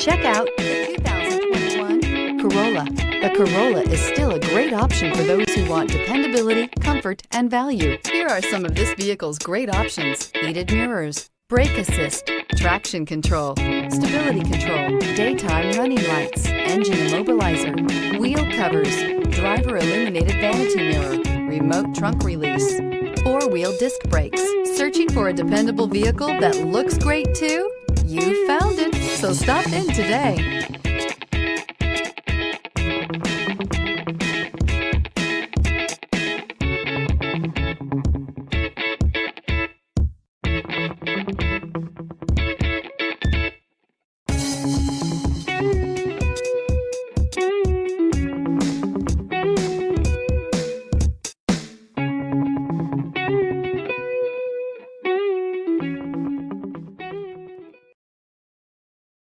Check out the 2021 Corolla. The Corolla is still a great option for those who want dependability, comfort, and value. Here are some of this vehicle's great options: heated mirrors, brake assist, traction control, stability control, daytime running lights, engine immobilizer, wheel covers, driver illuminated vanity mirror, remote trunk release, four-wheel disc brakes. Searching for a dependable vehicle that looks great too? You found it, so stop in today.